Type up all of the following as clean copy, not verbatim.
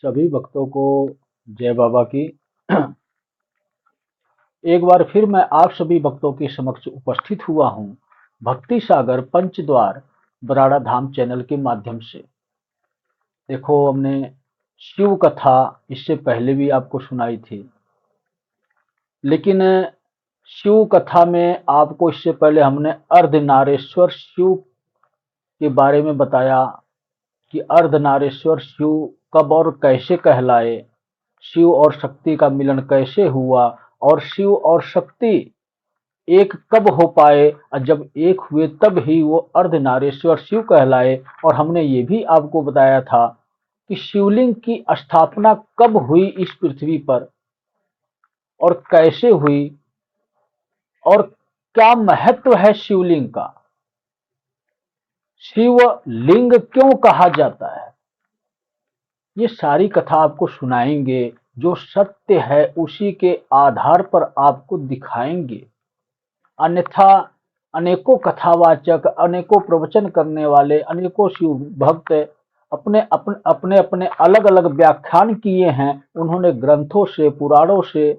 सभी भक्तों को जय बाबा की। एक बार फिर मैं आप सभी भक्तों के समक्ष उपस्थित हुआ हूँ भक्ति सागर पंचद्वार बराड़ा धाम चैनल के माध्यम से। देखो, हमने शिव कथा इससे पहले भी आपको सुनाई थी, लेकिन शिव कथा में आपको इससे पहले हमने अर्धनारेश्वर शिव के बारे में बताया कि अर्धनारेश्वर शिव कब और कैसे कहलाए, शिव और शक्ति का मिलन कैसे हुआ और शिव और शक्ति एक कब हो पाए, और जब एक हुए तब ही वो अर्धनारेश्वर शिव कहलाए। और हमने ये भी आपको बताया था कि शिवलिंग की स्थापना कब हुई इस पृथ्वी पर और कैसे हुई और क्या महत्व है शिवलिंग का, शिवलिंग क्यों कहा जाता है। ये सारी कथा आपको सुनाएंगे, जो सत्य है उसी के आधार पर आपको दिखाएंगे। अन्यथा अनेकों कथावाचक, अनेकों प्रवचन करने वाले, अनेकों शिव भक्त अपने अलग अलग व्याख्यान किए हैं। उन्होंने ग्रंथों से, पुराणों से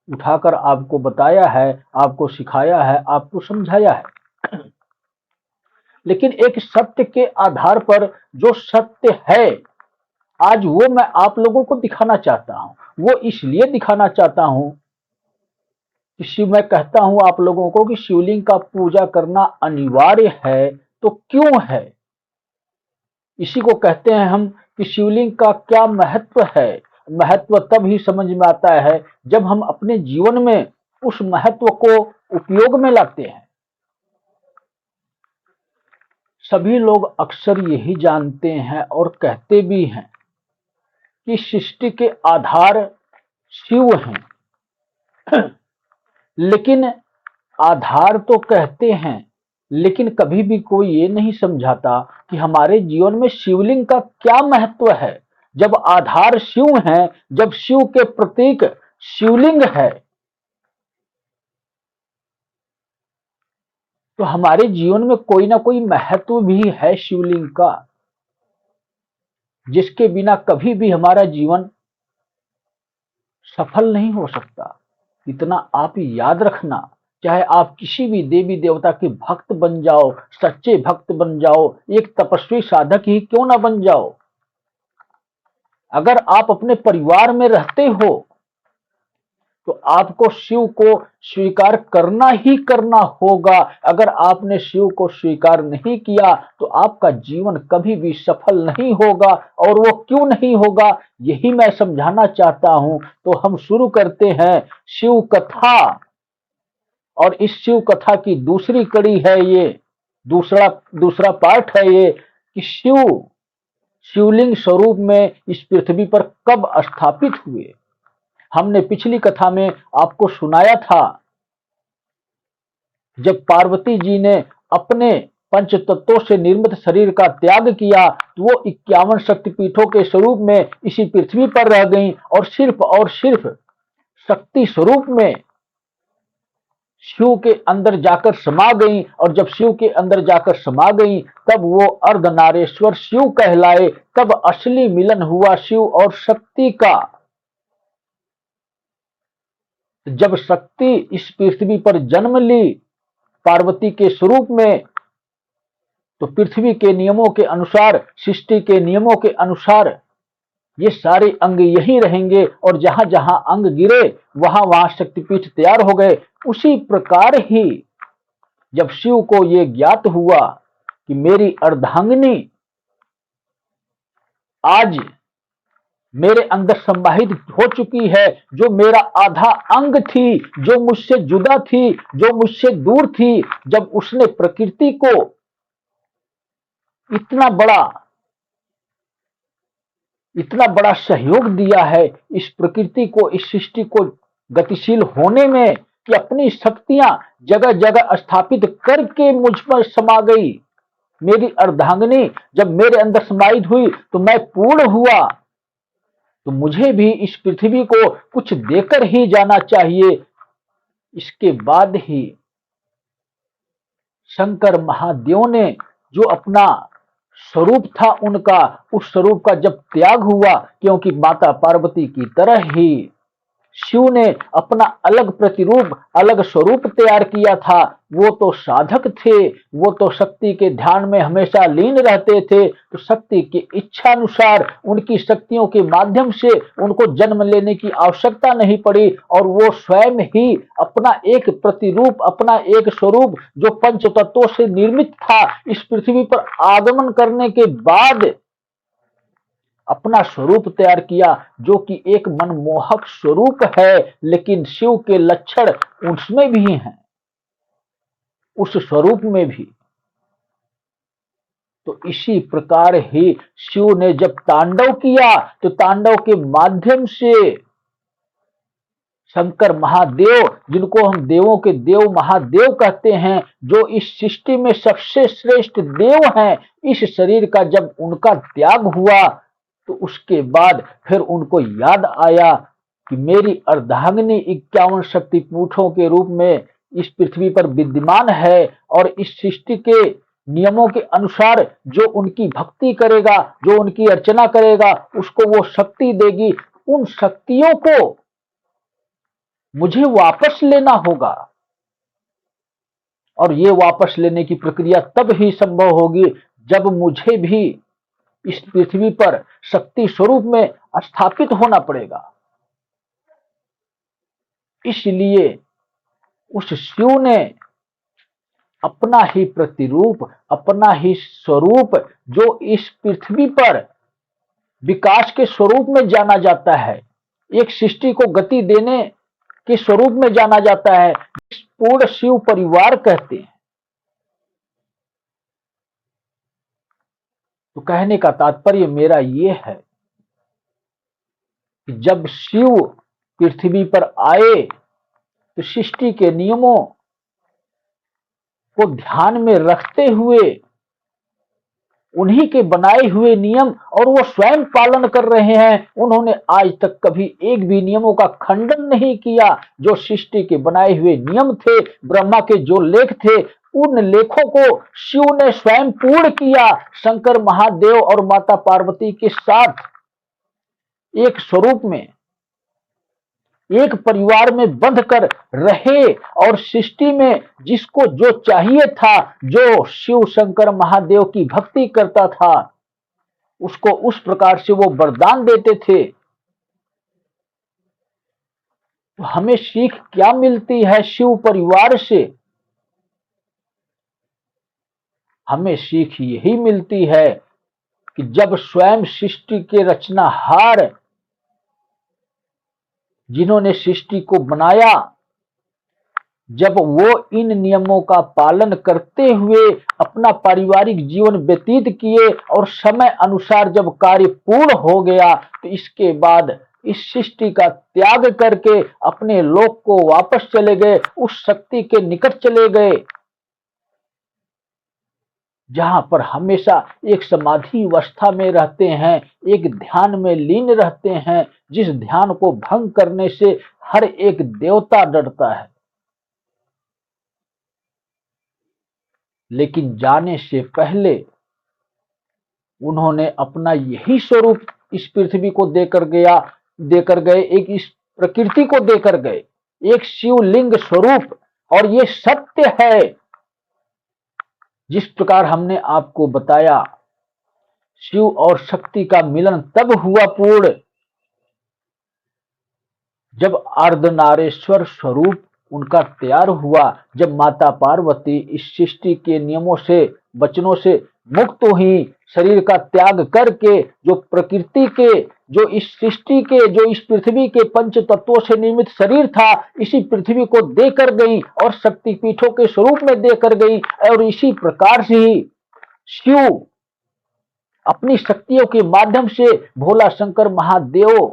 उठाकर आपको बताया है, आपको सिखाया है, आपको समझाया है। लेकिन एक सत्य के आधार पर जो सत्य है आज वो मैं आप लोगों को दिखाना चाहता हूं। वो इसलिए दिखाना चाहता हूं कि मैं कहता हूं आप लोगों को कि शिवलिंग का पूजा करना अनिवार्य है, तो क्यों है, इसी को कहते हैं हम कि शिवलिंग का क्या महत्व है। महत्व तब ही समझ में आता है जब हम अपने जीवन में उस महत्व को उपयोग में लाते हैं। सभी लोग अक्सर यही जानते हैं और कहते भी हैं कि सृष्टि के आधार शिव हैं। लेकिन आधार तो कहते हैं, लेकिन कभी भी कोई ये नहीं समझाता कि हमारे जीवन में शिवलिंग का क्या महत्व है। जब आधार शिव हैं, जब शिव के प्रतीक शिवलिंग है, तो हमारे जीवन में कोई ना कोई महत्व भी है शिवलिंग का, जिसके बिना कभी भी हमारा जीवन सफल नहीं हो सकता। इतना आप याद रखना, चाहे आप किसी भी देवी देवता के भक्त बन जाओ, सच्चे भक्त बन जाओ, एक तपस्वी साधक ही क्यों ना बन जाओ, अगर आप अपने परिवार में रहते हो तो आपको शिव को स्वीकार करना ही करना होगा। अगर आपने शिव को स्वीकार नहीं किया तो आपका जीवन कभी भी सफल नहीं होगा। और वो क्यों नहीं होगा, यही मैं समझाना चाहता हूं। तो हम शुरू करते हैं शिव कथा, और इस शिव कथा की दूसरी कड़ी है ये, दूसरा पार्ट है ये कि शिवलिंग स्वरूप में इस पृथ्वी पर कब स्थापित हुए। हमने पिछली कथा में आपको सुनाया था, जब पार्वती जी ने अपने पंच तत्वों से निर्मित शरीर का त्याग किया तो वो 51 शक्तिपीठों के स्वरूप में इसी पृथ्वी पर रह गईं और सिर्फ शक्ति स्वरूप में शिव के अंदर जाकर समा गईं। और जब शिव के अंदर जाकर समा गईं तब वो अर्धनारेश्वर शिव कहलाए। तब असली मिलन हुआ शिव और शक्ति का। जब शक्ति इस पृथ्वी पर जन्म ली पार्वती के स्वरूप में, तो पृथ्वी के नियमों के अनुसार, सृष्टि के नियमों के अनुसार ये सारे अंग यही रहेंगे, और जहां जहां अंग गिरे वहां वहां शक्तिपीठ तैयार हो गए। उसी प्रकार ही जब शिव को ये ज्ञात हुआ कि मेरी अर्धांगिनी आज मेरे अंदर समाहित हो चुकी है, जो मेरा आधा अंग थी, जो मुझसे जुदा थी, जो मुझसे दूर थी, जब उसने प्रकृति को इतना बड़ा सहयोग दिया है, इस प्रकृति को, इस सृष्टि को गतिशील होने में, कि अपनी शक्तियां जगह जगह स्थापित करके मुझ पर समा गई। मेरी अर्धांगिनी जब मेरे अंदर समाहित हुई तो मैं पूर्ण हुआ। तो मुझे भी इस पृथ्वी को कुछ देकर ही जाना चाहिए। इसके बाद ही शंकर महादेव ने जो अपना स्वरूप था उनका, उस स्वरूप का जब त्याग हुआ, क्योंकि माता पार्वती की तरह ही शिव ने अपना अलग प्रतिरूप, अलग स्वरूप तैयार किया था। वो तो साधक थे, वो तो शक्ति के ध्यान में हमेशा लीन रहते थे, तो शक्ति की इच्छा अनुसार उनकी शक्तियों के माध्यम से उनको जन्म लेने की आवश्यकता नहीं पड़ी, और वो स्वयं ही अपना एक प्रतिरूप, अपना एक स्वरूप जो पंच तत्वों से निर्मित था, इस पृथ्वी पर आगमन करने के बाद अपना स्वरूप तैयार किया, जो कि एक मनमोहक स्वरूप है, लेकिन शिव के लक्षण उसमें भी हैं, उस स्वरूप में भी। तो इसी प्रकार ही शिव ने जब तांडव किया, तो तांडव के माध्यम से शंकर महादेव, जिनको हम देवों के देव महादेव कहते हैं, जो इस सृष्टि में सबसे श्रेष्ठ देव हैं, इस शरीर का जब उनका त्याग हुआ, तो उसके बाद फिर उनको याद आया कि मेरी अर्धांगिनी 51 शक्तिपीठों के रूप में इस पृथ्वी पर विद्यमान है, और इस सृष्टि के नियमों के अनुसार जो उनकी भक्ति करेगा, जो उनकी अर्चना करेगा, उसको वो शक्ति देगी। उन शक्तियों को मुझे वापस लेना होगा, और ये वापस लेने की प्रक्रिया तब ही संभव होगी जब मुझे भी इस पृथ्वी पर शक्ति स्वरूप में स्थापित होना पड़ेगा। इसलिए उस शिव ने अपना ही प्रतिरूप, अपना ही स्वरूप, जो इस पृथ्वी पर विकास के स्वरूप में जाना जाता है, एक सृष्टि को गति देने के स्वरूप में जाना जाता है, पूर्ण शिव परिवार कहते हैं। तो कहने का तात्पर्य मेरा यह है कि जब शिव पृथ्वी पर आए, तो सृष्टि के नियमों को ध्यान में रखते हुए, उन्हीं के बनाए हुए नियम, और वो स्वयं पालन कर रहे हैं। उन्होंने आज तक कभी एक भी नियमों का खंडन नहीं किया। जो सृष्टि के बनाए हुए नियम थे, ब्रह्मा के जो लेख थे, उन लेखों को शिव ने स्वयं पूर्ण किया। शंकर महादेव और माता पार्वती के साथ एक स्वरूप में, एक परिवार में बंध कर रहे, और सृष्टि में जिसको जो चाहिए था, जो शिव शंकर महादेव की भक्ति करता था, उसको उस प्रकार से वो वरदान देते थे। तो हमें सीख क्या मिलती है शिव परिवार से? हमें सीख यही मिलती है कि जब स्वयं सृष्टि के रचनाहार, जिन्होंने सृष्टि को बनाया, जब वो इन नियमों का पालन करते हुए अपना पारिवारिक जीवन व्यतीत किए, और समय अनुसार जब कार्य पूर्ण हो गया, तो इसके बाद इस सृष्टि का त्याग करके अपने लोक को वापस चले गए, उस शक्ति के निकट चले गए, जहां पर हमेशा एक समाधि अवस्था में रहते हैं, एक ध्यान में लीन रहते हैं, जिस ध्यान को भंग करने से हर एक देवता डरता है। लेकिन जाने से पहले उन्होंने अपना यही स्वरूप इस पृथ्वी को देकर गए, एक इस प्रकृति को देकर गए, एक शिवलिंग स्वरूप। और ये सत्य है, जिस प्रकार हमने आपको बताया, शिव और शक्ति का मिलन तब हुआ पूर्ण, जब अर्धनारेश्वर स्वरूप उनका तैयार हुआ, जब माता पार्वती इस सृष्टि के नियमों से, वचनों से मुक्त हुई, शरीर का त्याग करके, जो प्रकृति के, जो इस सृष्टि के, जो इस पृथ्वी के पंच तत्वों से निर्मित शरीर था, इसी पृथ्वी को देकर गई, और शक्तिपीठों के स्वरूप में देकर गई। और इसी प्रकार से ही शिव अपनी शक्तियों के माध्यम से भोला शंकर महादेव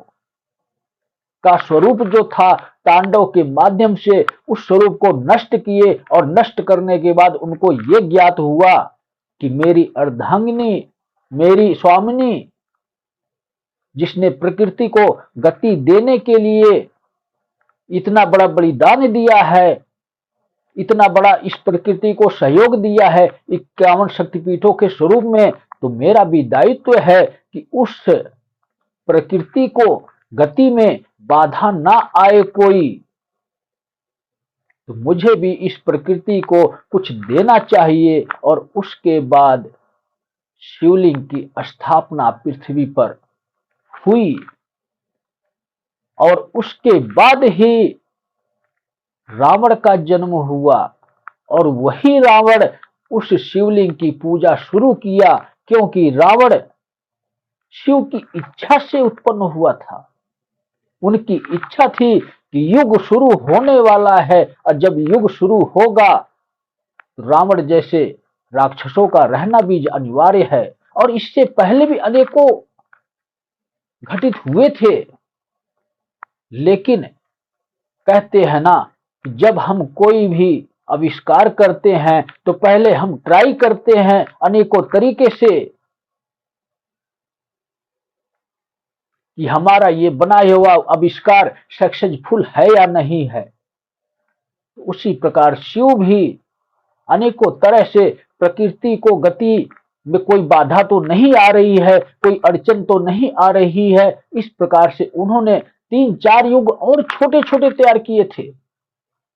का स्वरूप जो था, तांडव के माध्यम से उस स्वरूप को नष्ट किए, और नष्ट करने के बाद उनको ये ज्ञात हुआ कि मेरी अर्धांगिनी, मेरी स्वामिनी, जिसने प्रकृति को गति देने के लिए इतना बड़ा बलिदान दिया है, इतना बड़ा इस प्रकृति को सहयोग दिया है, 51 शक्तिपीठों के स्वरूप में, तो मेरा भी दायित्व है कि उस प्रकृति को गति में बाधा ना आए कोई, तो मुझे भी इस प्रकृति को कुछ देना चाहिए। और उसके बाद शिवलिंग की स्थापना पृथ्वी पर हुई और उसके बाद ही रावण का जन्म हुआ। और वही रावण उस शिवलिंग की पूजा शुरू किया, क्योंकि रावण शिव की इच्छा से उत्पन्न हुआ था। उनकी इच्छा थी कि युग शुरू होने वाला है, और जब युग शुरू होगा तो रावण जैसे राक्षसों का रहना भी अनिवार्य है। और इससे पहले भी अनेकों घटित हुए थे, लेकिन कहते हैं ना, जब हम कोई भी आविष्कार करते हैं तो पहले हम ट्राई करते हैं अनेकों तरीके से कि हमारा ये बनाया हुआ आविष्कार सक्सेसफुल है या नहीं है। उसी प्रकार शिव भी अनेकों तरह से प्रकृति को गति में कोई बाधा तो नहीं आ रही है, कोई अड़चन तो नहीं आ रही है, इस प्रकार से उन्होंने 3-4 युग और छोटे छोटे तैयार किए थे।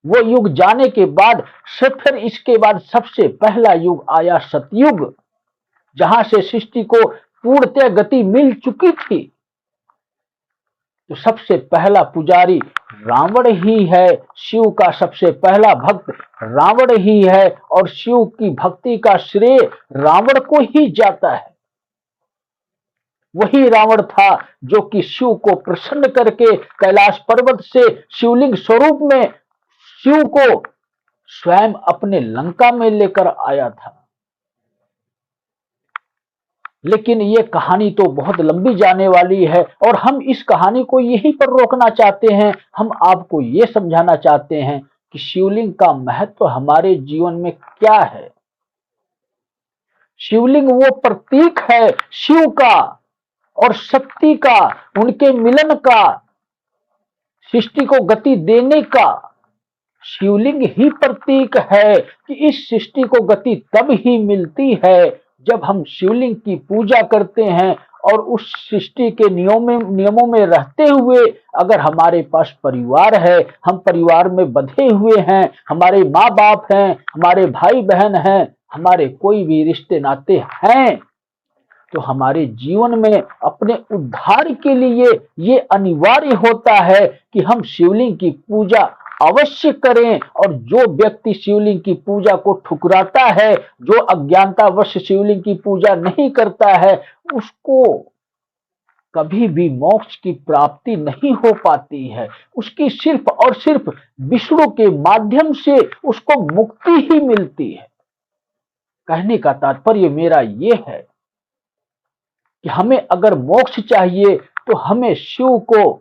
वो युग जाने के बाद फिर इसके बाद सबसे पहला युग आया सतयुग, जहां से सृष्टि को पूर्णतः गति मिल चुकी थी। तो सबसे पहला पुजारी रावण ही है, शिव का सबसे पहला भक्त रावण ही है, और शिव की भक्ति का श्रेय रावण को ही जाता है। वही रावण था जो कि शिव को प्रसन्न करके कैलाश पर्वत से शिवलिंग स्वरूप में शिव को स्वयं अपने लंका में लेकर आया था। लेकिन ये कहानी तो बहुत लंबी जाने वाली है, और हम इस कहानी को यहीं पर रोकना चाहते हैं। हम आपको ये समझाना चाहते हैं कि शिवलिंग का महत्व हमारे जीवन में क्या है। शिवलिंग वो प्रतीक है शिव का और शक्ति का, उनके मिलन का, सृष्टि को गति देने का। शिवलिंग ही प्रतीक है कि इस सृष्टि को गति तब ही मिलती है जब हम शिवलिंग की पूजा करते हैं, और उस सृष्टि के नियमों में रहते हुए अगर हमारे पास परिवार है, हम परिवार में बंधे हुए हैं, हमारे माँ बाप हैं, हमारे भाई बहन हैं, हमारे कोई भी रिश्ते नाते हैं, तो हमारे जीवन में अपने उद्धार के लिए ये अनिवार्य होता है कि हम शिवलिंग की पूजा अवश्य करें। और जो व्यक्ति शिवलिंग की पूजा को ठुकराता है, जो अज्ञानतावश शिवलिंग की पूजा नहीं करता है, उसको कभी भी मोक्ष की प्राप्ति नहीं हो पाती है। उसकी सिर्फ और सिर्फ विष्णु के माध्यम से उसको मुक्ति ही मिलती है। कहने का तात्पर्य मेरा ये है कि हमें अगर मोक्ष चाहिए तो हमें शिव को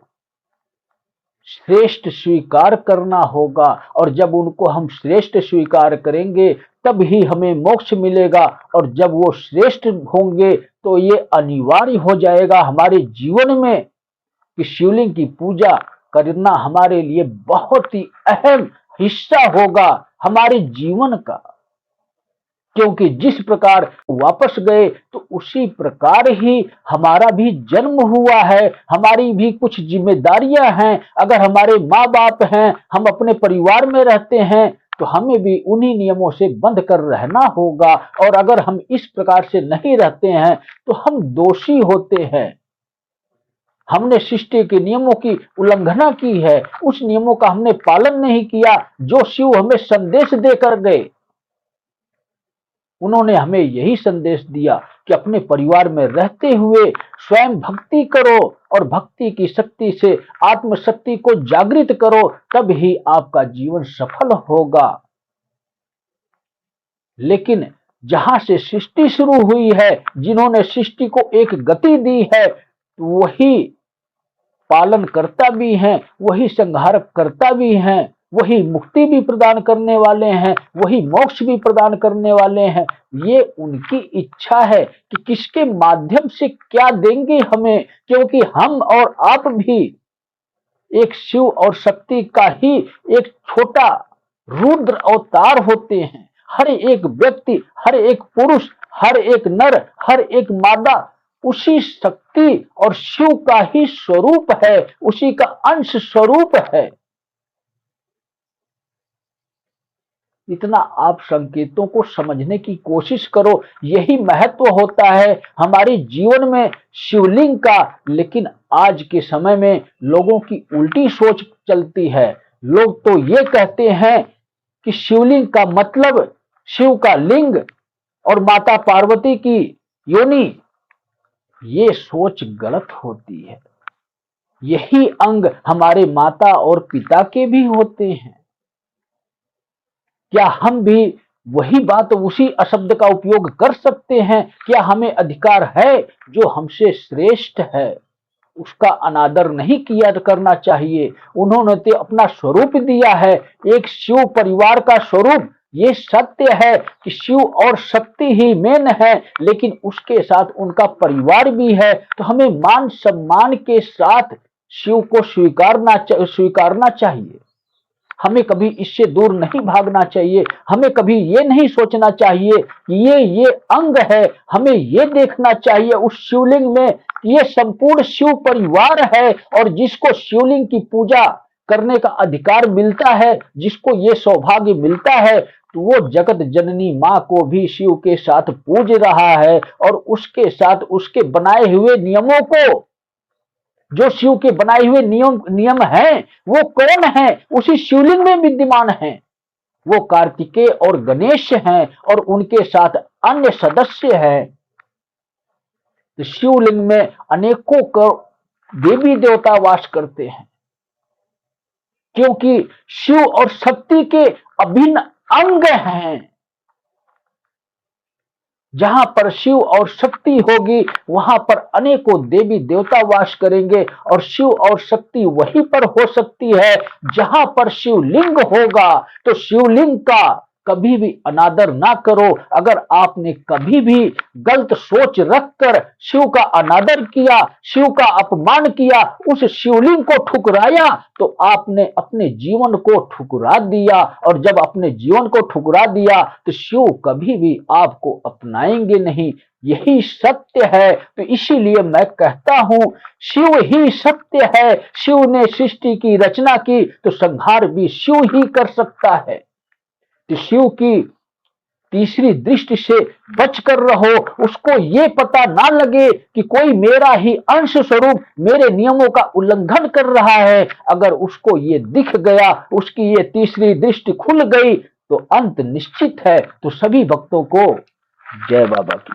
श्रेष्ठ स्वीकार करना होगा, और जब उनको हम श्रेष्ठ स्वीकार करेंगे तब ही हमें मोक्ष मिलेगा। और जब वो श्रेष्ठ होंगे तो ये अनिवार्य हो जाएगा हमारे जीवन में कि शिवलिंग की पूजा करना हमारे लिए बहुत ही अहम हिस्सा होगा हमारे जीवन का। क्योंकि जिस प्रकार वापस गए तो उसी प्रकार ही हमारा भी जन्म हुआ है, हमारी भी कुछ जिम्मेदारियां हैं। अगर हमारे माँ बाप हैं, हम अपने परिवार में रहते हैं, तो हमें भी उन्हीं नियमों से बंध कर रहना होगा। और अगर हम इस प्रकार से नहीं रहते हैं तो हम दोषी होते हैं। हमने सृष्टि के नियमों की उल्लंघना की है, उस नियमों का हमने पालन नहीं किया जो शिव हमें संदेश देकर गए। उन्होंने हमें यही संदेश दिया कि अपने परिवार में रहते हुए स्वयं भक्ति करो, और भक्ति की शक्ति से आत्मशक्ति को जागृत करो, तब ही आपका जीवन सफल होगा। लेकिन जहां से सृष्टि शुरू हुई है, जिन्होंने सृष्टि को एक गति दी है, वही पालन करता भी हैं, वही संहार करता भी हैं, वही मुक्ति भी प्रदान करने वाले हैं, वही मोक्ष भी प्रदान करने वाले हैं। ये उनकी इच्छा है कि किसके माध्यम से क्या देंगे हमें, क्योंकि हम और आप भी एक शिव और शक्ति का ही एक छोटा रुद्र अवतार होते हैं। हर एक व्यक्ति, हर एक पुरुष, हर एक नर, हर एक मादा उसी शक्ति और शिव का ही स्वरूप है, उसी का अंश स्वरूप है। इतना आप संकेतों को समझने की कोशिश करो। यही महत्व होता है हमारे जीवन में शिवलिंग का। लेकिन आज के समय में लोगों की उल्टी सोच चलती है। लोग तो ये कहते हैं कि शिवलिंग का मतलब शिव का लिंग और माता पार्वती की योनि। ये सोच गलत होती है। यही अंग हमारे माता और पिता के भी होते हैं। क्या हम भी वही बात, उसी अशब्द का उपयोग कर सकते हैं? क्या हमें अधिकार है जो हमसे श्रेष्ठ है उसका अनादर नहीं किया करना चाहिए? उन्होंने तो अपना स्वरूप दिया है, एक शिव परिवार का स्वरूप। ये सत्य है कि शिव और शक्ति ही मेन है, लेकिन उसके साथ उनका परिवार भी है। तो हमें मान सम्मान के साथ शिव को स्वीकारना चाहिए। हमें कभी इससे दूर नहीं भागना चाहिए। हमें कभी ये नहीं सोचना चाहिए कि ये अंग है। हमें ये देखना चाहिए उस शिवलिंग में ये संपूर्ण शिव परिवार है, और जिसको शिवलिंग की पूजा करने का अधिकार मिलता है, जिसको ये सौभाग्य मिलता है, तो वो जगत जननी माँ को भी शिव के साथ पूज रहा है, और उसके साथ उसके बनाए हुए नियमों को, जो शिव के बनाए हुए नियम हैं, वो कौन है? उसी शिवलिंग में विद्यमान है। वो कार्तिकेय और गणेश हैं, और उनके साथ अन्य सदस्य हैं। तो शिवलिंग में अनेकों देवी देवता वास करते हैं, क्योंकि शिव और शक्ति के अभिन्न अंग हैं। जहां पर शिव और शक्ति होगी वहां पर अनेकों देवी देवता वास करेंगे, और शिव और शक्ति वहीं पर हो सकती है जहां पर शिवलिंग होगा। तो शिवलिंग का कभी भी अनादर ना करो। अगर आपने कभी भी गलत सोच रखकर शिव का अनादर किया, शिव का अपमान किया, उस शिवलिंग को ठुकराया, तो आपने अपने जीवन को ठुकरा दिया। और जब अपने जीवन को ठुकरा दिया तो शिव कभी भी आपको अपनाएंगे नहीं। यही सत्य है। तो इसीलिए मैं कहता हूं, शिव ही सत्य है। शिव ने सृष्टि की रचना की, तो संहार भी शिव ही कर सकता है। तो शिव की तीसरी दृष्टि से बचकर रहो। उसको ये पता ना लगे कि कोई मेरा ही अंश स्वरूप मेरे नियमों का उल्लंघन कर रहा है। अगर उसको ये दिख गया, उसकी ये तीसरी दृष्टि खुल गई, तो अंत निश्चित है। तो सभी भक्तों को जय बाबा की।